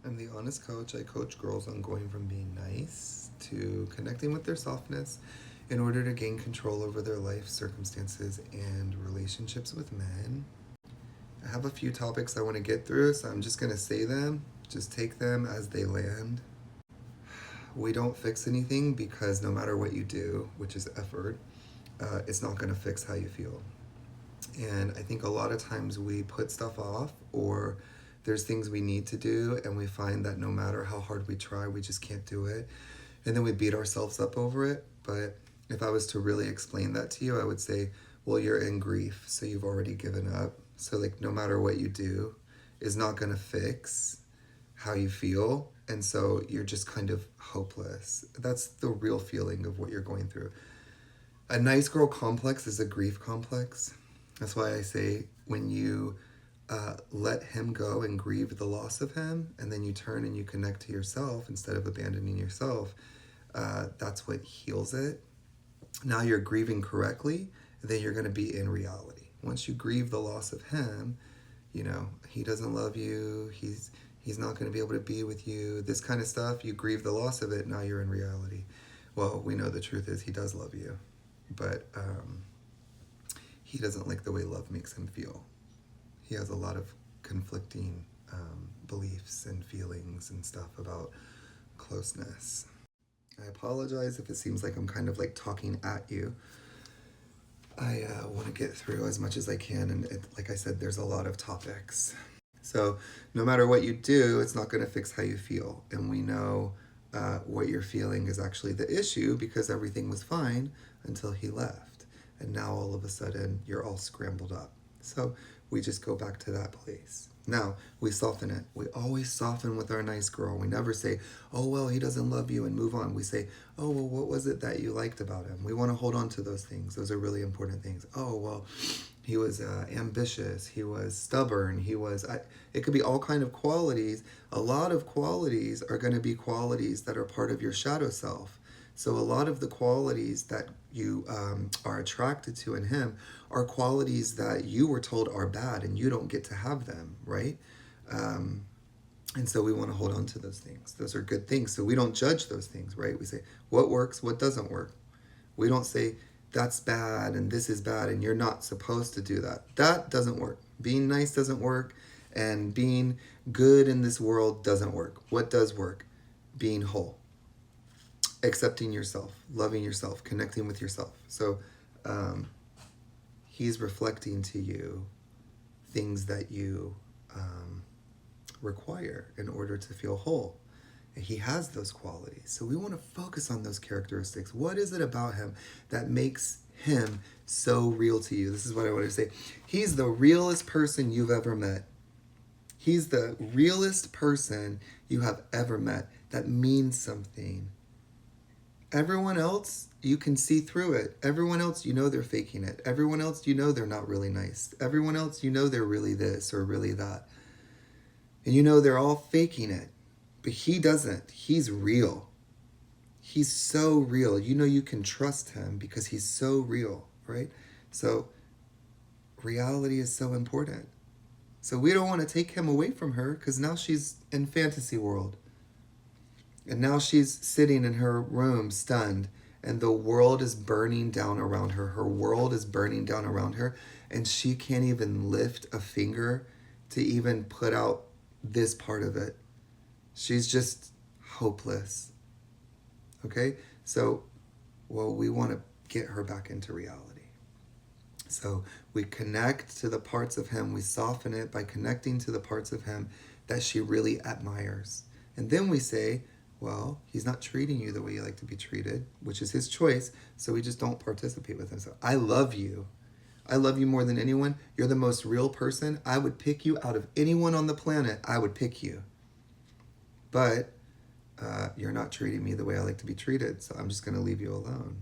I'm the honest coach. I coach girls on going from being nice to connecting with their softness in order to gain control over their life circumstances and relationships with men. I have a few topics I want to get through, so I'm just going to say them. Just take them as they land. We don't fix anything because no matter what you do, which is effort, it's not going to fix how you feel. And I think a lot of times we put stuff off, or there's things we need to do and we find that no matter how hard we try, we just can't do it. And then we beat ourselves up over it. But if I was to really explain that to you, I would say, well, you're in grief, so you've already given up. So, like, no matter what you do, is not going to fix how you feel. And so you're just kind of hopeless. That's the real feeling of what you're going through. A nice girl complex is a grief complex. That's why I say when you let him go and grieve the loss of him, and then you turn and you connect to yourself instead of abandoning yourself, that's what heals it. Now you're grieving correctly, then you're going to be in reality. Once you grieve the loss of him, you know, he doesn't love you, he's not going to be able to be with you, this kind of stuff, you grieve the loss of it, now you're in reality. Well, we know the truth is he does love you, but he doesn't like the way love makes him feel. He has a lot of conflicting beliefs and feelings and stuff about closeness. I apologize if it seems like I'm kind of like talking at you. I want to get through as much as I can, and like I said, there's a lot of topics. So, no matter what you do, it's not going to fix how you feel. And we know what you're feeling is actually the issue because everything was fine until he left. And now all of a sudden, you're all scrambled up. So, we just go back to that place. Now, we soften it. We always soften with our nice girl. We never say, oh, well, he doesn't love you and move on. We say, oh, well, what was it that you liked about him? We want to hold on to those things. Those are really important things. Oh, well, he was ambitious. He was stubborn. It could be all kind of qualities. A lot of qualities are going to be qualities that are part of your shadow self. So a lot of the qualities that you are attracted to in him are qualities that you were told are bad and you don't get to have them, right? Um, and so we want to hold on to those things. Those are good things. So we don't judge those things, right? We say, what works, what doesn't work. We don't say, that's bad and this is bad and you're not supposed to do that. That doesn't work. Being nice doesn't work, and being good in this world doesn't work. What does work? Being whole, accepting yourself, loving yourself, connecting with yourself. So um, he's reflecting to you things that you require in order to feel whole. And he has those qualities. So we want to focus on those characteristics. What is it about him that makes him so real to you? This is what I want to say. He's the realest person you've ever met. He's the realest person you have ever met. That means something. Everyone else, you can see through it. Everyone else, you know they're faking it. Everyone else, you know they're not really nice. Everyone else, you know they're really this or really that. And you know they're all faking it. But he doesn't. He's real. He's so real. You know you can trust him because he's so real, right? So reality is so important. So we don't want to take him away from her because now she's in fantasy world. And now she's sitting in her room stunned, and the world is burning down around her. Her world is burning down around her, and she can't even lift a finger to even put out this part of it. She's just hopeless. Okay? So, well, we want to get her back into reality. So we connect to the parts of him, we soften it by connecting to the parts of him that she really admires. And then we say, well, he's not treating you the way you like to be treated, which is his choice, so we just don't participate with him. So I love you. I love you more than anyone. You're the most real person. I would pick you out of anyone on the planet. I would pick you. But you're not treating me the way I like to be treated, so I'm just going to leave you alone.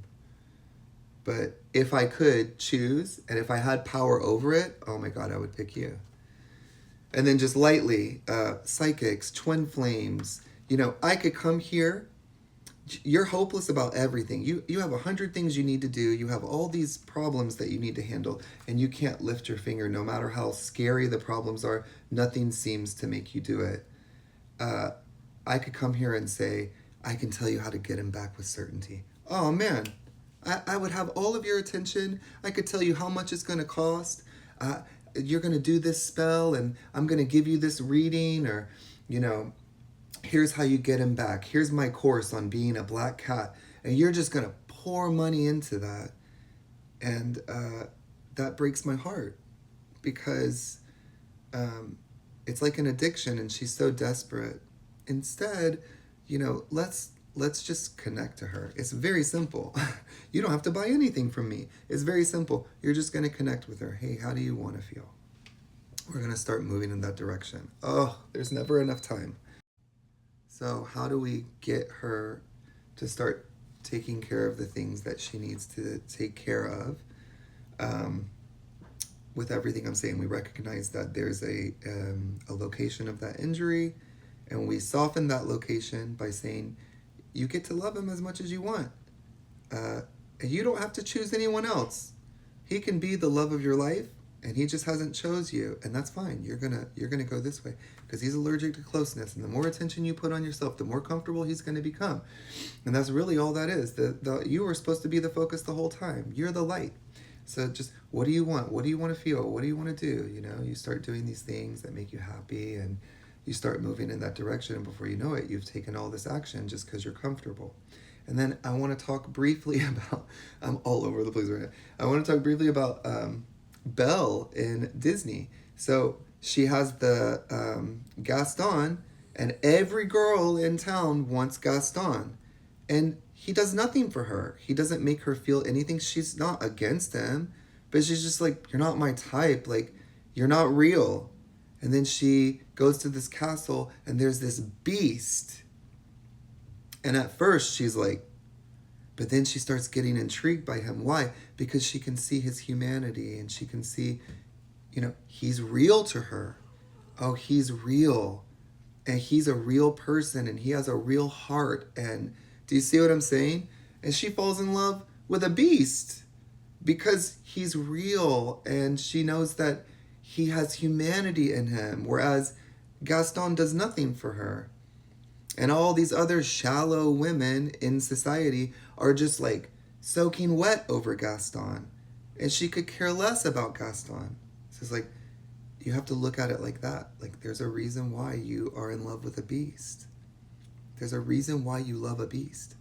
But if I could choose, and if I had power over it, oh my God, I would pick you. And then just lightly, psychics, twin flames, I could come here. You're hopeless about everything. You have 100 things you need to do. You have all these problems that you need to handle, and you can't lift your finger no matter how scary the problems are. Nothing seems to make you do it. uh, I could come here and say, I can tell you how to get him back with certainty. Oh man, I would have all of your attention. I could tell you how much it's going to cost. You're going to do this spell, and I'm going to give you this reading, or, you know, here's how you get him back. Here's my course on being a black cat. And you're just going to pour money into that. And that breaks my heart because it's like an addiction and she's so desperate. Instead, you know, let's just connect to her. It's very simple. You don't have to buy anything from me. It's very simple. You're just going to connect with her. Hey, how do you want to feel? We're going to start moving in that direction. Oh, there's never enough time. So how do we get her to start taking care of the things that she needs to take care of? With everything I'm saying, we recognize that there's a location of that injury, and we soften that location by saying, you get to love him as much as you want. And you don't have to choose anyone else. He can be the love of your life, and he just hasn't chose you, and that's fine. You're gonna go this way because he's allergic to closeness, and the more attention you put on yourself, the more comfortable he's gonna become. And that's really all that is. You were supposed to be the focus the whole time. You're the light. So just, what do you want? What do you want to feel? What do you want to do? You know, you start doing these things that make you happy, and you start moving in that direction, and before you know it, you've taken all this action just because you're comfortable. And then I want to talk briefly about, I'm all over the place right now. I want to talk briefly about Belle in Disney. So she has the Gaston, and every girl in town wants Gaston. And he does nothing for her. He doesn't make her feel anything. She's not against him, but she's just like, you're not my type. Like, you're not real. And then she goes to this castle, and there's this beast. And at first she's like, but then she starts getting intrigued by him. Why? Because she can see his humanity, and she can see, you know, he's real to her. Oh, he's real. And he's a real person, and he has a real heart. And do you see what I'm saying? And she falls in love with a beast because he's real, and she knows that he has humanity in him, whereas Gaston does nothing for her. And all these other shallow women in society are just like soaking wet over Gaston. And she could care less about Gaston. So it's like, you have to look at it like that. Like, there's a reason why you are in love with a beast. There's a reason why you love a beast.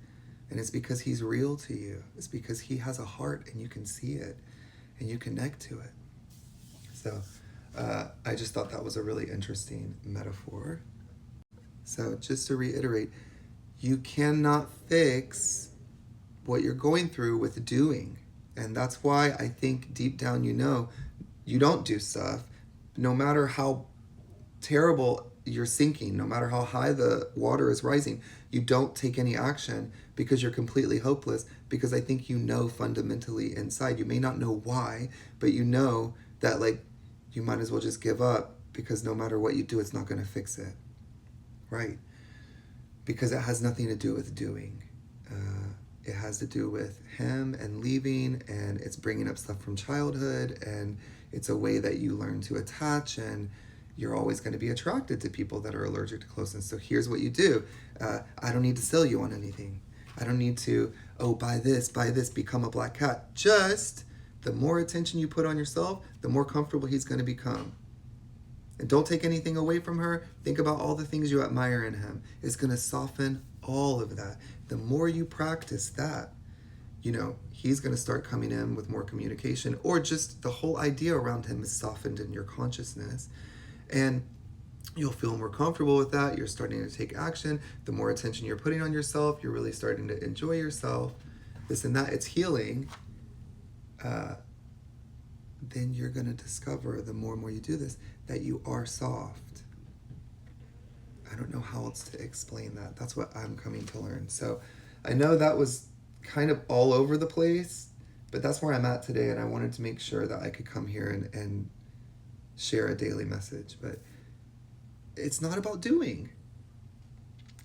And it's because he's real to you. It's because he has a heart, and you can see it and you connect to it. So I just thought that was a really interesting metaphor. So just to reiterate, you cannot fix what you're going through with doing. And that's why I think deep down, you know, you don't do stuff. No matter how terrible you're sinking, no matter how high the water is rising, you don't take any action because you're completely hopeless. Because I think you know fundamentally inside, you may not know why, but you know that, like, you might as well just give up, because no matter what you do, it's not going to fix it. Right? Because it has nothing to do with doing. It has to do with him and leaving, and it's bringing up stuff from childhood, and it's a way that you learn to attach, and you're always going to be attracted to people that are allergic to closeness. So here's what you do. I don't need to sell you on anything. I don't need to, buy this, become a black cat. Just the more attention you put on yourself, the more comfortable he's going to become. And don't take anything away from her. Think about all the things you admire in him. It's going to soften all of that. The more you practice that, you know, he's going to start coming in with more communication, or just the whole idea around him is softened in your consciousness. And you'll feel more comfortable with that. You're starting to take action. The more attention you're putting on yourself, you're really starting to enjoy yourself. This and that, it's healing. Then you're going to discover, the more and more you do this, that you are soft. I don't know how else to explain that. That's what I'm coming to learn. So I know that was kind of all over the place, but that's where I'm at today, and I wanted to make sure that I could come here and share a daily message. But it's not about doing.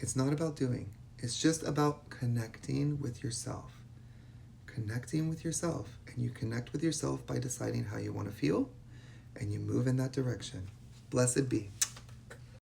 It's not about doing. It's just about connecting with yourself. Connecting with yourself. And you connect with yourself by deciding how you want to feel, and you move in that direction. Blessed be.